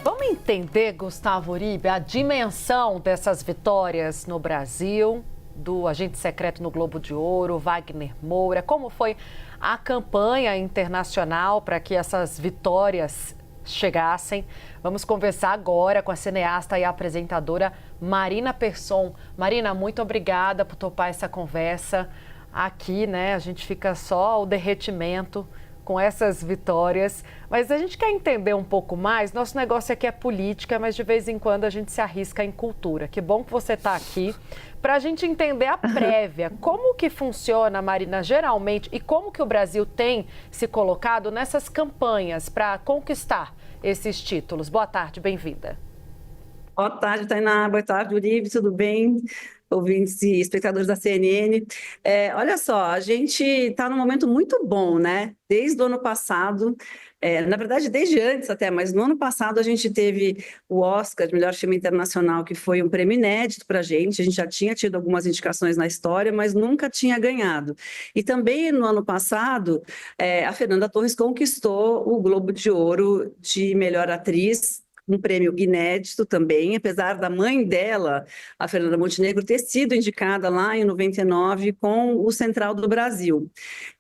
Vamos entender, Gustavo Uribe, a dimensão dessas vitórias no Brasil, do agente secreto no Globo de Ouro, Wagner Moura. Como foi a campanha internacional para que essas vitórias chegassem? Vamos conversar agora com a cineasta e apresentadora Marina Persson. Marina, muito obrigada por topar essa conversa. Aqui, né, a gente fica só o derretimento com essas vitórias, mas a gente quer entender um pouco mais. Nosso negócio aqui é política, mas de vez em quando a gente se arrisca em cultura. Que bom que você está aqui para a gente entender a prévia. Como que funciona, Marina, geralmente, e como que o Brasil tem se colocado nessas campanhas para conquistar esses títulos? Boa tarde, bem-vinda. Boa tarde, Tainá. Boa tarde, Uribe. Tudo bem? Ouvintes e espectadores da CNN. Olha só, a gente está num momento muito bom, né? Desde o ano passado, na verdade, desde antes até, mas no ano passado a gente teve o Oscar de melhor filme internacional, que foi um prêmio inédito para a gente já tinha tido algumas indicações na história, mas nunca tinha ganhado. E também no ano passado, a Fernanda Torres conquistou o Globo de Ouro de melhor atriz, um prêmio inédito também, apesar da mãe dela, a Fernanda Montenegro, ter sido indicada lá em 99 com o Central do Brasil,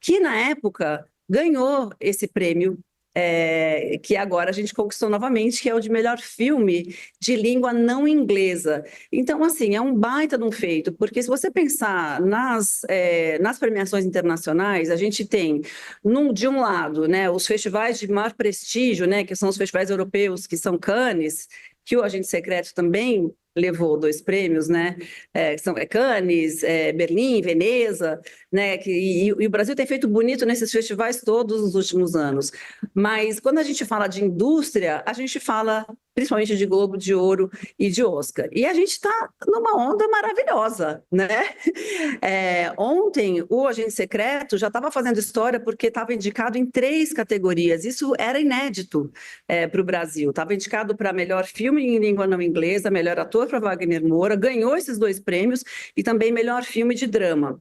que na época ganhou esse prêmio, que agora a gente conquistou novamente, que é o de melhor filme de língua não inglesa. Então, assim, é um baita de um feito, porque se você pensar nas premiações internacionais, a gente tem, de um lado, né, os festivais de maior prestígio, né, que são os festivais europeus, que são Cannes, que o Agente Secreto também levou 2 prêmios, né? São Cannes, Berlim, Veneza, né? E o Brasil tem feito bonito nesses festivais todos nos últimos anos. Mas quando a gente fala de indústria, a gente fala principalmente de Globo de Ouro e de Oscar. E a gente está numa onda maravilhosa, né? Ontem, o Agente Secreto já estava fazendo história porque estava indicado em 3 categorias. Isso era inédito para o Brasil. Estava indicado para melhor filme em língua não inglesa, melhor ator para Wagner Moura, ganhou esses 2 prêmios e também melhor filme de drama.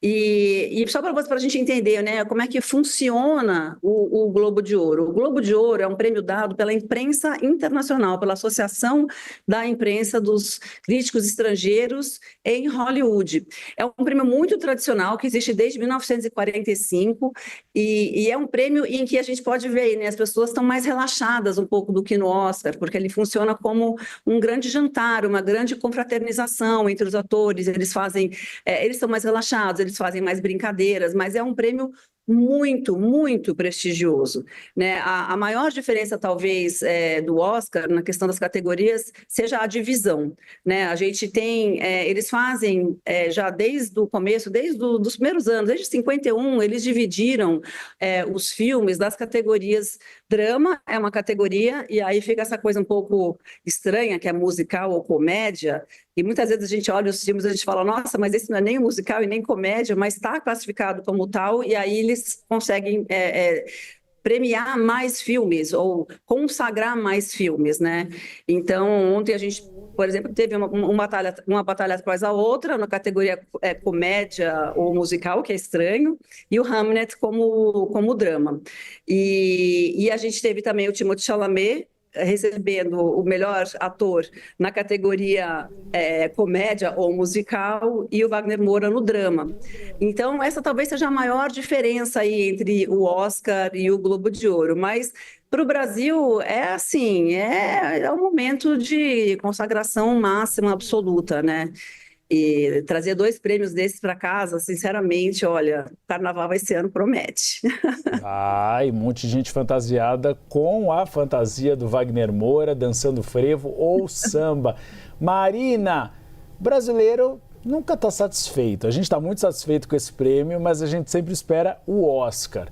E só para a gente entender, né, como é que funciona o Globo de Ouro. O Globo de Ouro é um prêmio dado pela imprensa internacional, pela Associação da Imprensa dos Críticos Estrangeiros em Hollywood. É um prêmio muito tradicional que existe desde 1945 e é um prêmio em que a gente pode ver, né, as pessoas estão mais relaxadas um pouco do que no Oscar, porque ele funciona como um grande jantar, uma grande confraternização entre os atores. Eles são mais relaxados, eles fazem mais brincadeiras, mas é um prêmio muito, muito prestigioso, né? A maior diferença, talvez, do Oscar na questão das categorias seja a divisão, né? A gente tem, eles fazem já desde o começo, desde os primeiros anos, desde 51, eles dividiram os filmes das categorias. Drama é uma categoria, e aí fica essa coisa um pouco estranha, que é musical ou comédia, e muitas vezes a gente olha os filmes e a gente fala, nossa, mas esse não é nem musical e nem comédia, mas está classificado como tal, e aí eles conseguem premiar mais filmes ou consagrar mais filmes, né? Então, ontem a gente, por exemplo, teve uma batalha após a outra na categoria comédia ou musical, que é estranho, e o Hamlet como drama. E a gente teve também o Timothée Chalamet recebendo o melhor ator na categoria comédia ou musical e o Wagner Moura no drama. Então, essa talvez seja a maior diferença aí entre o Oscar e o Globo de Ouro, mas para o Brasil é assim, é um momento de consagração máxima absoluta, né? E trazer 2 prêmios desses para casa, sinceramente, olha, o carnaval esse ano promete. E um monte de gente fantasiada com a fantasia do Wagner Moura, dançando frevo ou samba. Marina, brasileiro nunca está satisfeito. A gente está muito satisfeito com esse prêmio, mas a gente sempre espera o Oscar.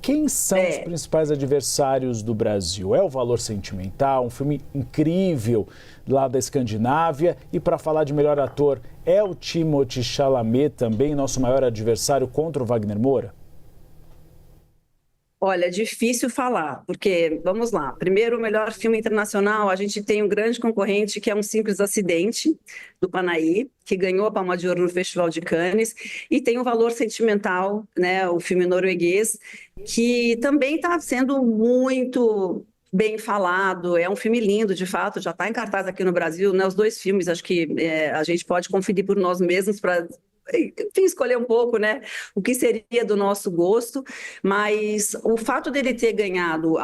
Quem são os principais adversários do Brasil? É o Valor Sentimental, um filme incrível lá da Escandinávia. E para falar de melhor ator, é o Timothée Chalamet também nosso maior adversário contra o Wagner Moura? Olha, difícil falar, porque, vamos lá, primeiro, o melhor filme internacional, a gente tem um grande concorrente que é Um Simples Acidente, do Panahy, que ganhou a Palma de Ouro no Festival de Cannes, e tem o Valor Sentimental, né, o filme norueguês, que também está sendo muito bem falado, é um filme lindo, de fato, já está em cartaz aqui no Brasil, né? Os dois filmes, acho que a gente pode conferir por nós mesmos para, enfim, escolher um pouco, né, o que seria do nosso gosto, mas o fato dele ter ganhado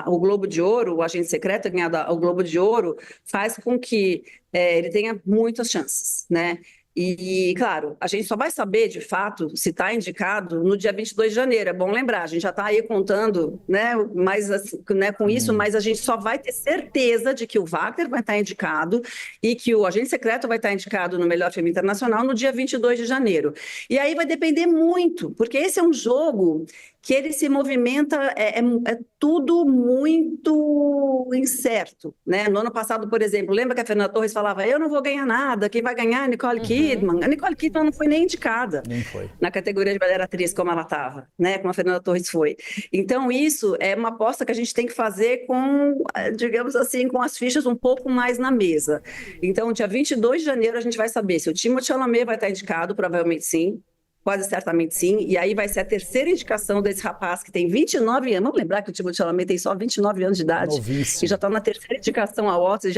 o Globo de Ouro, o Agente Secreto ter ganhado o Globo de Ouro, faz com que ele tenha muitas chances, né? E, claro, a gente só vai saber, de fato, se está indicado no dia 22 de janeiro. É bom lembrar, a gente já está aí contando, né, mais, assim, né, com isso, mas a gente só vai ter certeza de que o Wagner vai estar indicado e que o Agente Secreto vai estar indicado no Melhor Filme Internacional no dia 22 de janeiro. E aí vai depender muito, porque esse é um jogo que ele se movimenta, é tudo muito incerto, né? No ano passado, por exemplo, lembra que a Fernanda Torres falava, eu não vou ganhar nada, quem vai ganhar é a Nicole Kidman. A Nicole Kidman não foi nem indicada na categoria de melhor atriz como ela estava, né? Como a Fernanda Torres foi. Então, isso é uma aposta que a gente tem que fazer com, digamos assim, com as fichas um pouco mais na mesa. Então, dia 22 de janeiro, a gente vai saber se o Timothée Chalamet vai estar indicado, provavelmente sim, quase certamente sim, e aí vai ser a terceira indicação desse rapaz que tem 29 anos. Vamos lembrar que o Timothée Chalamet tem só 29 anos de idade. Novíssimo. E já está na terceira indicação ao Oscar,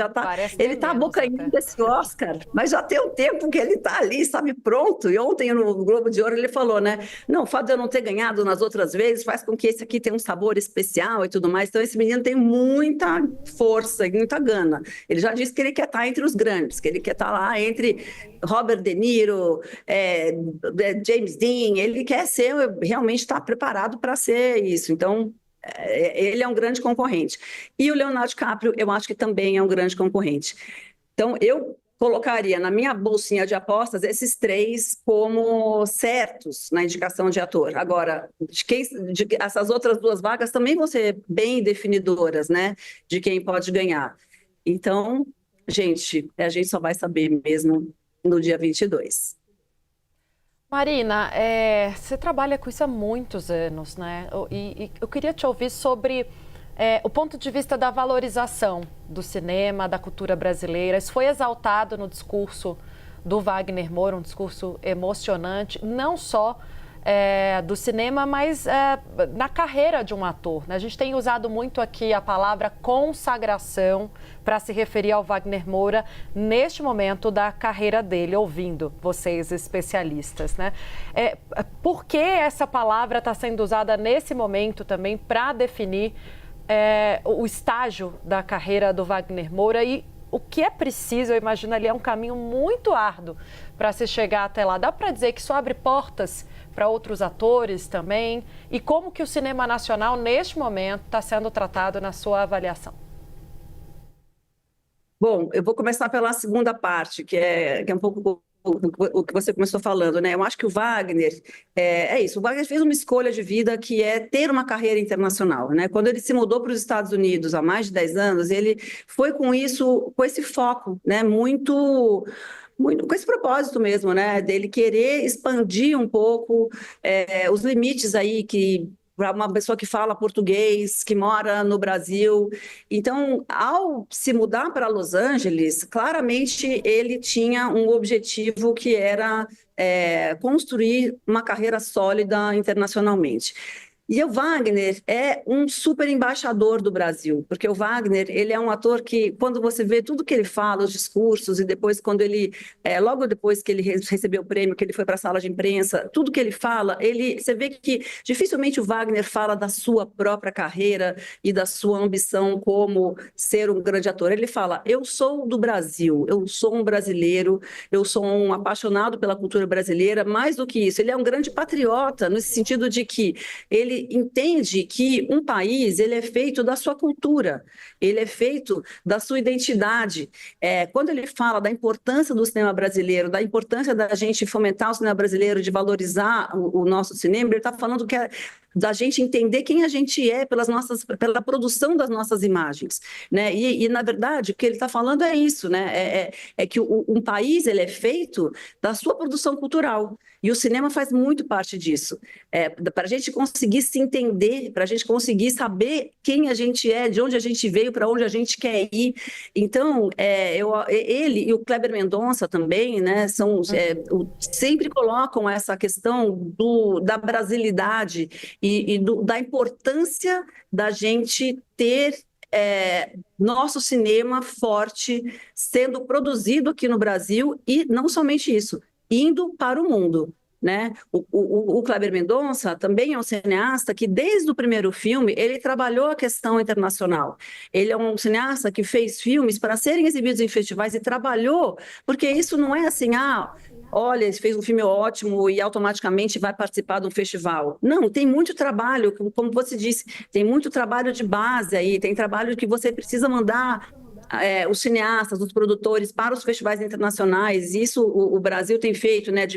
ele está abocanhando esse Oscar, mas já tem um tempo que ele está ali, sabe, pronto. E ontem no Globo de Ouro ele falou, né? Não, o fato de eu não ter ganhado nas outras vezes faz com que esse aqui tenha um sabor especial e tudo mais. Então esse menino tem muita força e muita gana. Ele já disse que ele quer estar entre os grandes, que ele quer estar lá entre Robert De Niro, James Dean, ele quer ser, realmente está preparado para ser isso. Então, ele é um grande concorrente. E o Leonardo DiCaprio, eu acho que também é um grande concorrente. Então, eu colocaria na minha bolsinha de apostas esses três como certos na indicação de ator. Agora, essas outras duas vagas também vão ser bem definidoras, né, de quem pode ganhar. Então, gente, a gente só vai saber mesmo no dia 22. Marina, você trabalha com isso há muitos anos, né? E eu queria te ouvir sobre o ponto de vista da valorização do cinema, da cultura brasileira. Isso foi exaltado no discurso do Wagner Moura, um discurso emocionante, não só do cinema, mas na carreira de um ator, né? A gente tem usado muito aqui a palavra consagração para se referir ao Wagner Moura neste momento da carreira dele, ouvindo vocês especialistas, né? Por que essa palavra está sendo usada nesse momento também para definir o estágio da carreira do Wagner Moura e o que é preciso? Eu imagino ali é um caminho muito árduo para se chegar até lá. Dá para dizer que isso abre portas para outros atores também? E como que o cinema nacional, neste momento, está sendo tratado na sua avaliação? Bom, eu vou começar pela segunda parte, que é um pouco o que você começou falando, né? Eu acho que o Wagner, isso, o Wagner fez uma escolha de vida que é ter uma carreira internacional, né? Quando ele se mudou para os Estados Unidos há mais de 10 anos, ele foi com isso, com esse foco, né? Muito com esse propósito mesmo, né? Dele querer expandir um pouco os limites aí que para uma pessoa que fala português, que mora no Brasil. Então, ao se mudar para Los Angeles, claramente ele tinha um objetivo que era construir uma carreira sólida internacionalmente. E o Wagner é um super embaixador do Brasil, porque o Wagner, ele é um ator que, quando você vê tudo que ele fala, os discursos, e depois quando ele, logo depois que ele recebeu o prêmio, que ele foi para a sala de imprensa, tudo que ele fala, você vê que dificilmente o Wagner fala da sua própria carreira e da sua ambição como ser um grande ator. Ele fala, eu sou do Brasil, eu sou um brasileiro, eu sou um apaixonado pela cultura brasileira, mais do que isso, ele é um grande patriota, no sentido de que ele entende que um país ele é feito da sua cultura, ele é feito da sua identidade. Quando ele fala da importância do cinema brasileiro, da importância da gente fomentar o cinema brasileiro, de valorizar o nosso cinema, ele está falando que da gente entender quem a gente é pela produção das nossas imagens, né? E na verdade, o que ele está falando é isso, né? É que um país ele é feito da sua produção cultural. E o cinema faz muito parte disso. Para a gente conseguir se entender, para a gente conseguir saber quem a gente é, de onde a gente veio, para onde a gente quer ir. Então, ele e o Kleber Mendonça também, né, sempre colocam essa questão da brasilidade e da importância da gente ter nosso cinema forte sendo produzido aqui no Brasil e não somente isso, indo para o mundo. Né? O Kleber Mendonça também é um cineasta que, desde o primeiro filme, ele trabalhou a questão internacional. Ele é um cineasta que fez filmes para serem exibidos em festivais e trabalhou, porque isso não é assim, olha, ele fez um filme ótimo e automaticamente vai participar de um festival. Não, tem muito trabalho, como você disse, tem muito trabalho de base aí, tem trabalho que você precisa mandar os cineastas, os produtores para os festivais internacionais. Isso o Brasil tem feito, né,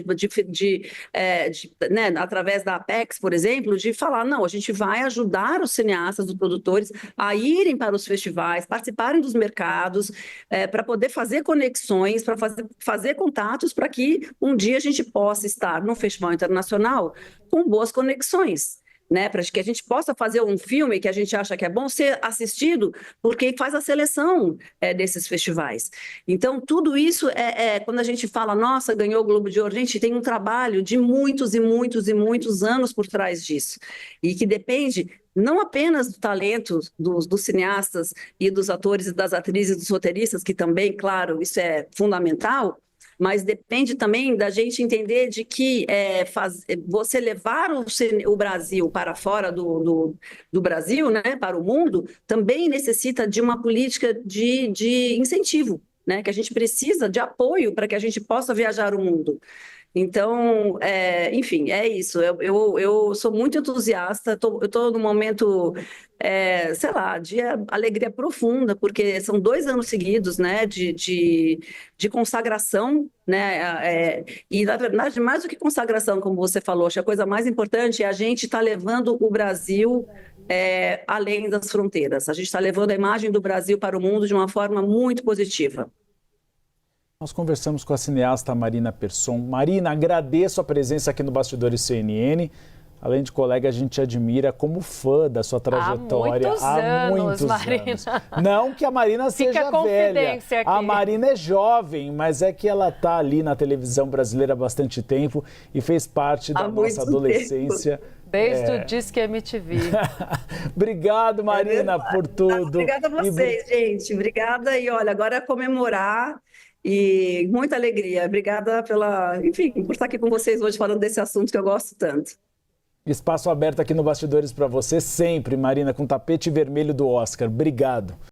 né, através da Apex, por exemplo, de falar, não, a gente vai ajudar os cineastas, os produtores a irem para os festivais, participarem dos mercados, para poder fazer conexões, para fazer contatos, para que um dia a gente possa estar num festival internacional com boas conexões. Né, para que a gente possa fazer um filme que a gente acha que é bom ser assistido por quem faz a seleção desses festivais. Então, tudo isso quando a gente fala, nossa, ganhou o Globo de Ouro, gente, tem um trabalho de muitos e muitos e muitos anos por trás disso, e que depende não apenas do talento dos cineastas e dos atores e das atrizes, dos roteiristas, que também, claro, isso é fundamental, mas depende também da gente entender de que você levar o Brasil para fora do Brasil, né, para o mundo, também necessita de uma política de incentivo, né, que a gente precisa de apoio para que a gente possa viajar o mundo. Então, enfim, é isso. Eu sou muito entusiasta, eu estou num momento, sei lá, de alegria profunda, porque são 2 anos seguidos, né, de consagração, né, e na verdade, mais do que consagração, como você falou, acho que a coisa mais importante é a gente estar levando o Brasil além das fronteiras. A gente está levando a imagem do Brasil para o mundo de uma forma muito positiva. Nós conversamos com a cineasta Marina Persson. Marina, agradeço a presença aqui no Bastidores CNN. Além de colega, a gente te admira como fã da sua trajetória há muitos Marina. anos. Não que a Marina seja velha. Aqui. A Marina é jovem, mas é que ela está ali na televisão brasileira há bastante tempo e fez parte da nossa adolescência. Desde o Disque MTV. Obrigado, Marina, por tudo. Obrigada a vocês, gente. Obrigada. E olha, agora é comemorar. E muita alegria. Obrigada por estar aqui com vocês hoje falando desse assunto que eu gosto tanto. Espaço aberto aqui no Bastidores para você sempre, Marina, com tapete vermelho do Oscar. Obrigado.